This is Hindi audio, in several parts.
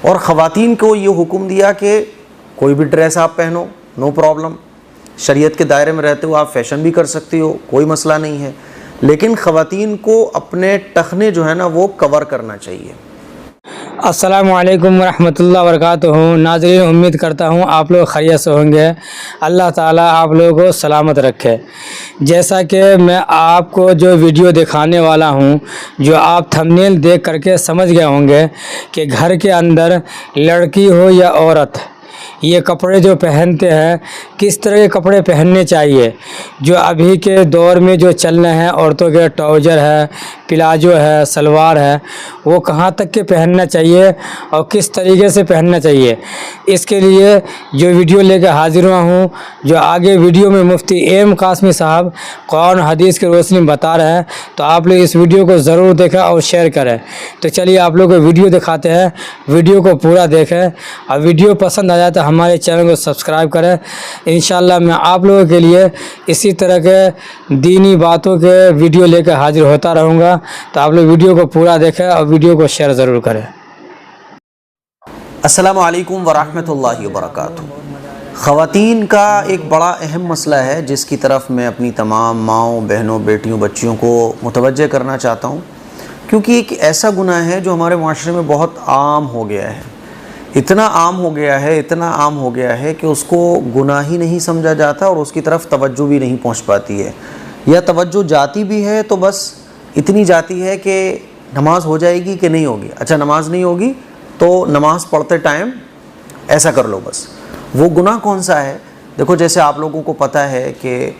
और ख़वातीन को ये हुक्म दिया कि कोई भी ड्रेस आप पहनो, नो प्रॉब्लम, शरीयत के दायरे में रहते हो आप फैशन भी कर सकती हो, कोई मसला नहीं है। लेकिन ख़वातीन को अपने टखने जो है ना वो कवर करना चाहिए। अस्सलामु अलैकुम वरहमतुल्लाहि वबरकातुहू। नाज़रीन, उम्मीद करता हूँ आप लोग खैरियत से होंगे। अल्लाह ताला आप लोगों को सलामत रखे। जैसा कि मैं आपको जो वीडियो दिखाने वाला हूँ, जो आप थंबनेल देख करके समझ गए होंगे कि घर के अंदर लड़की हो या औरत, ये कपड़े जो पहनते हैं किस तरह के कपड़े पहनने चाहिए। जो अभी के दौर में जो चल रहे हैं, औरतों के ट्राउज़र है, प्लाजो है, सलवार है, वो कहाँ तक के पहनना चाहिए और किस तरीके से पहनना चाहिए, इसके लिए जो वीडियो लेकर हाजिर हुआ हूँ। जो आगे वीडियो में मुफ्ती एम कासमी साहब कुरान हदीस की रोशनी बता रहे हैं, तो आप लोग इस वीडियो को ज़रूर देखें और शेयर करें। तो चलिए आप लोग को वीडियो दिखाते हैं, वीडियो को पूरा देखें और वीडियो पसंद आ जाए तो हमारे चैनल को सब्सक्राइब करें। इंशाल्लाह मैं आप लोगों के लिए इसी तरह के दीनी बातों के वीडियो लेकर हाजिर होता रहूँगा। तो आप लोग वीडियो को पूरा देखें और वीडियो को शेयर ज़रूर करें। अस्सलामु अलैकुम वरहमतुल्लाहि वबरकातुहू। ख़वातीन का एक बड़ा अहम मसला है जिसकी तरफ मैं अपनी तमाम माँओं, बहनों, बेटियों, बच्चियों को मुतवज्जे करना चाहता हूँ, क्योंकि एक ऐसा गुनाह है जो हमारे माशरे में बहुत आम हो गया है। इतना आम हो गया है, इतना आम हो गया है कि उसको गुनाह ही नहीं समझा जाता और उसकी तरफ तवज्जो भी नहीं पहुँच पाती है, या तवज्जो जाती भी है तो बस इतनी जाती है कि नमाज हो जाएगी कि नहीं होगी। अच्छा, नमाज नहीं होगी तो नमाज पढ़ते टाइम ऐसा कर लो बस। वो गुनाह कौन सा है? देखो, जैसे आप लोगों को पता है कि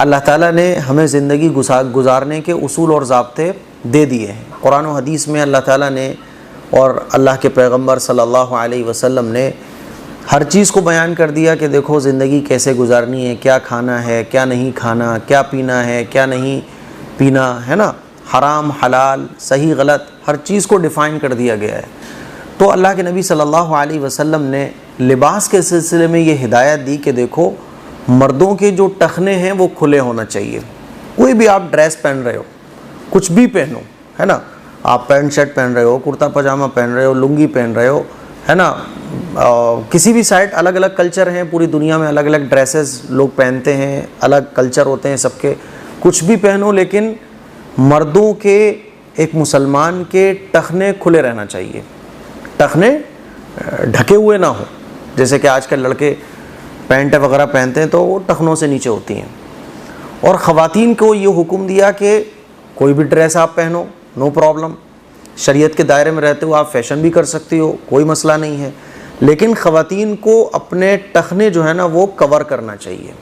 अल्लाह ताला ने हमें ज़िंदगी गुजारने के उसूल और ज़ाब्ते दे दिए हैं। कुरान और हदीस में अल्लाह ताला ने और अल्लाह के पैगंबर सल्लल्लाहु अलैहि वसल्लम ने हर चीज़ को बयान कर दिया कि देखो ज़िंदगी कैसे गुजारनी है, क्या खाना है, क्या नहीं खाना, क्या पीना है, क्या नहीं पीना, है ना, हराम हलाल, सही गलत, हर चीज़ को डिफ़ाइन कर दिया गया है। तो अल्लाह के नबी सल्लल्लाहु अलैहि वसल्लम ने लिबास के सिलसिले में ये हिदायत दी कि देखो, मर्दों के जो टखने हैं वो खुले होना चाहिए। कोई भी आप ड्रेस पहन रहे हो, कुछ भी पहनो, है ना, आप पैंट शर्ट पहन रहे हो, कुर्ता पजामा पहन रहे हो, लुंगी पहन रहे हो, है ना, किसी भी साइड अलग अलग कल्चर हैं, पूरी दुनिया में अलग अलग ड्रेसेस लोग पहनते हैं, अलग कल्चर होते हैं सबके। कुछ भी पहनो, लेकिन मर्दों के, एक मुसलमान के टखने खुले रहना चाहिए, टखने ढके हुए ना हो। जैसे कि आजकल लड़के पैंट वगैरह पहनते हैं तो वो टखनों से नीचे होती हैं। और ख़वातीन को ये हुक्म दिया कि कोई भी ड्रेस आप पहनो, नो प्रॉब्लम, शरीयत के दायरे में रहते हो आप फैशन भी कर सकती हो, कोई मसला नहीं है। लेकिन ख़वातीन को अपने टखने जो है ना वो कवर करना चाहिए,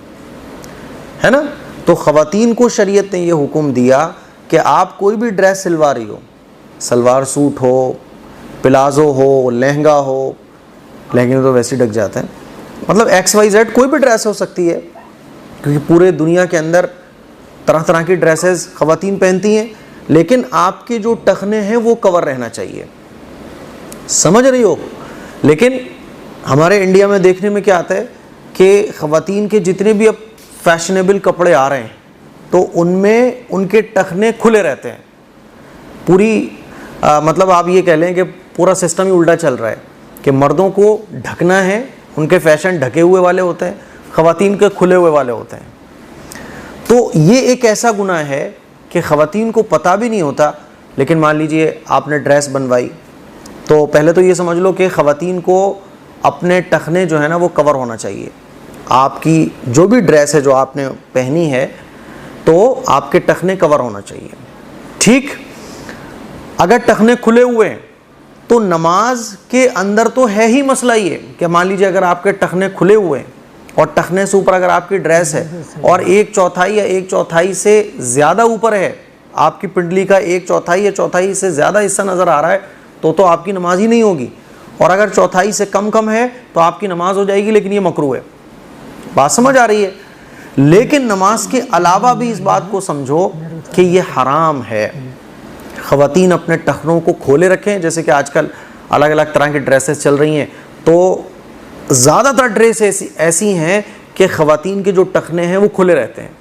है ना। तो ख़वातीन को शरीयत ने ये हुक्म दिया कि आप कोई भी ड्रेस सिलवा रही हो, सलवार सूट हो, प्लाजो हो, लहंगा हो, लहंगे में तो वैसे ही ढक जाते हैं, मतलब XYZ कोई भी ड्रेस हो सकती है, क्योंकि पूरे दुनिया के अंदर तरह तरह की ड्रेसेस ख़वातीन पहनती हैं। लेकिन आपके जो टखने हैं वो कवर रहना चाहिए, समझ रही हो। लेकिन हमारे इंडिया में देखने में क्या आता है कि ख़वातीन के जितने भी अब फैशनेबल कपड़े आ रहे हैं तो उनमें उनके टखने खुले रहते हैं। पूरी मतलब आप ये कह लें कि पूरा सिस्टम ही उल्टा चल रहा है कि मर्दों को ढकना है, उनके फैशन ढके हुए वाले होते हैं, ख़वातीन के खुले हुए वाले होते हैं। तो ये एक ऐसा गुनाह है कि ख़वातीन को पता भी नहीं होता। लेकिन मान लीजिए आपने ड्रेस बनवाई, तो पहले तो ये समझ लो कि ख़वातीन को अपने टखने जो है ना वो कवर होना चाहिए। आपकी जो भी ड्रेस है जो आपने पहनी है तो आपके टखने कवर होना चाहिए, ठीक। अगर टखने खुले हुए हैं तो नमाज के अंदर तो है ही मसला ये कि मान लीजिए अगर आपके टखने खुले हुए हैं और टखने से ऊपर अगर आपकी ड्रेस है और 1/4 या 1/4 से ज़्यादा ऊपर है, आपकी पिंडली का 1/4 या 1/4 से ज़्यादा हिस्सा नज़र आ रहा है तो आपकी नमाज ही नहीं होगी। और अगर 1/4 से कम है तो आपकी नमाज हो जाएगी, लेकिन ये मकरूह है। बात समझ आ रही है। लेकिन नमाज के अलावा भी इस बात को समझो कि ये हराम है। ख़वातीन अपने टखनों को खोले रखें, जैसे कि आजकल अलग अलग तरह की ड्रेसेस चल रही हैं, तो ज़्यादातर ड्रेस ऐसी हैं कि ख़वातीन के जो टखने हैं वो खुले रहते हैं।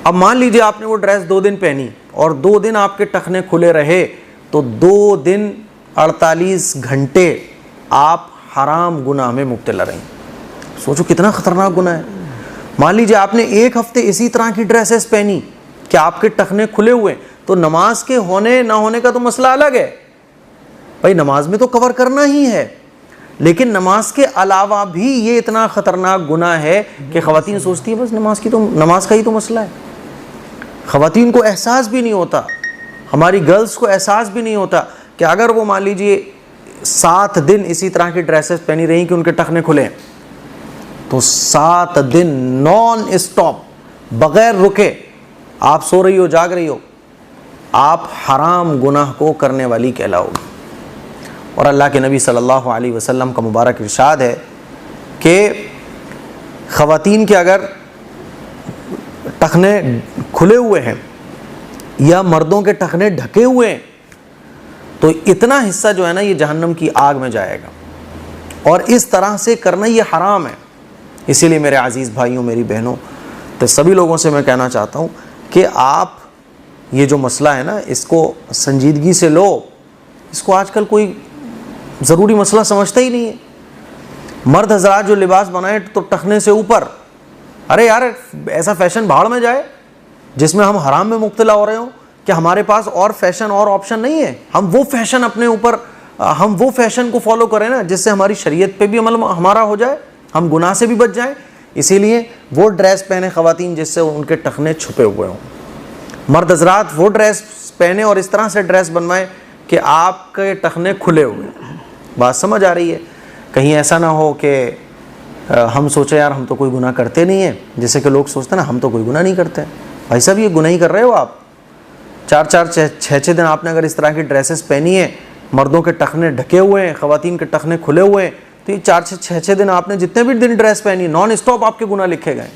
अब मान लीजिए आपने वो ड्रेस 2 दिन पहनी और 2 दिन आपके टखने खुले रहे, तो 2 दिन 48 घंटे आप हराम गुनाह में मुब्तला रहें। सोचो कितना ख़तरनाक गुनाह है। मान लीजिए आपने एक हफ्ते इसी तरह की ड्रेसेस पहनी कि आपके टखने खुले हुए, तो नमाज के होने ना होने का तो मसला अलग है, भाई नमाज में तो कवर करना ही है, लेकिन नमाज के अलावा भी ये इतना ख़तरनाक गुनाह है कि ख़वातीन सोचती है बस नमाज का ही तो मसला है। ख़वातीन को एहसास भी नहीं होता, हमारी गर्ल्स को एहसास भी नहीं होता कि अगर वो मान लीजिए 7 दिन इसी तरह की ड्रेसेस पहनी रही कि उनके टखने खुले, तो 7 दिन नॉन स्टॉप बग़ैर रुके आप सो रही हो, जाग रही हो, आप हराम गुनाह को करने वाली कहलाओगी। और अल्लाह के नबी सल्लल्लाहु अलैहि वसल्लम का मुबारक इरशाद है कि ख़वातीन के अगर टखने खुले हुए हैं या मर्दों के टखने ढके हुए हैं तो इतना हिस्सा जो है ना ये जहन्नम की आग में जाएगा, और इस तरह से करना ये हराम है। इसीलिए मेरे अज़ीज़ भाइयों, मेरी बहनों, तो सभी लोगों से मैं कहना चाहता हूँ कि आप ये जो मसला है ना इसको संजीदगी से लो। इसको आजकल कोई ज़रूरी मसला समझता ही नहीं है। मर्द हज़रात जो लिबास बनाए तो टखने से ऊपर, अरे यार ऐसा फैशन भाड़ में जाए जिसमें हम हराम में मुब्तला हो रहे हो कि हमारे पास और फैशन और ऑप्शन नहीं है। हम वो फैशन अपने ऊपर, हम वो फैशन को फॉलो करें ना जिससे हमारी शरीयत पे भी अमल हमारा हो जाए, हम गुनाह से भी बच जाएं। इसीलिए वो ड्रेस पहने ख़वातीन जिससे उनके टखने छुपे हुए हों। मर्द हज़रात वो ड्रेस पहने और इस तरह से ड्रेस बनवाएं कि आपके टखने खुले हुए। बात समझ आ रही है? कहीं ऐसा ना हो कि हम सोचे यार हम तो कोई गुनाह करते नहीं हैं, जैसे कि लोग सोचते हैं ना हम तो कोई गुनाह नहीं करते। भाई साहब ये गुनाह ही कर रहे हो आप। 4-4, 6-6 दिन आपने अगर इस तरह की ड्रेसेस पहनी है, मर्दों के टखने ढके हुए हैं, ख़वातीन के टखने खुले हुए हैं, तो ये 4 से 6 दिन आपने जितने भी दिन ड्रेस पहनी नॉन स्टॉप आपके गुनाह लिखे गए।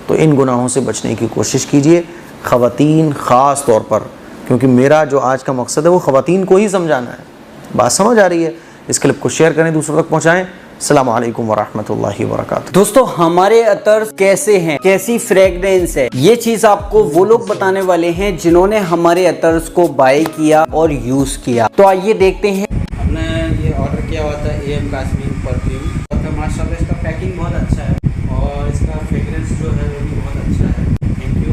तो इन गुनाहों से बचने की कोशिश कीजिए, ख़वातीन ख़ास तौर पर, क्योंकि मेरा जो आज का मकसद है वो ख़वातीन को ही समझाना है। बात समझ आ रही है? इस क्लिप को शेयर करें, दूसरों तक पहुँचाएँ। अस्सलामु अलैकुम वरहमतुल्लाहि वबरकातुहू। दोस्तों हमारे अतर्स कैसे हैं, कैसी फ्रेगनेंस है, ये चीज आपको वो लोग बताने वाले हैं जिन्होंने हमारे अतर्स को बाय किया और यूज किया। तो आइए देखते हैं। हमने ये ऑर्डर किया हुआ था AM काश्मीर परफ्यूम, तो माशाल्लाह इसका पैकिंग बहुत अच्छा है और इसका फ्रेगरेंस जो है वो भी बहुत अच्छा है। थैंक यू,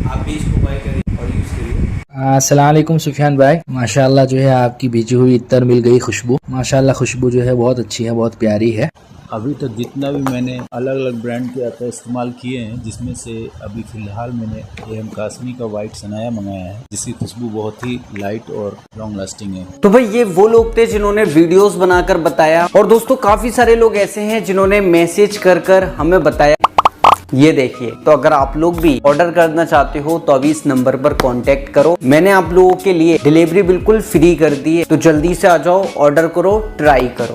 आप भी इसको बाय करिए और यूज़ करिए। अस्सलाम वालेकुम सुफियान भाई, माशाल्लाह जो है आपकी बीजी हुई इत्तर मिल गई खुशबू। माशाल्लाह खुशबू जो है बहुत अच्छी है, बहुत प्यारी है। अभी तक जितना भी मैंने अलग अलग ब्रांड के अतर इस्तेमाल किए हैं, जिसमें से अभी फ़िलहाल मैंने AM काश्मीर का वाइट सनाया मंगाया है, जिसकी खुशबू बहुत ही लाइट और लॉन्ग लास्टिंग है। तो भाई ये वो लोग थे जिन्होंने वीडियोस बनाकर बताया, और दोस्तों काफी सारे लोग ऐसे हैं जिन्होंने मैसेज कर हमें बताया। ये देखिए, तो अगर आप लोग भी ऑर्डर करना चाहते हो तो अभी इस नंबर पर कांटेक्ट करो। मैंने आप लोगों के लिए डिलीवरी बिल्कुल फ्री कर दी है, तो जल्दी से आ जाओ, ऑर्डर करो, ट्राई करो।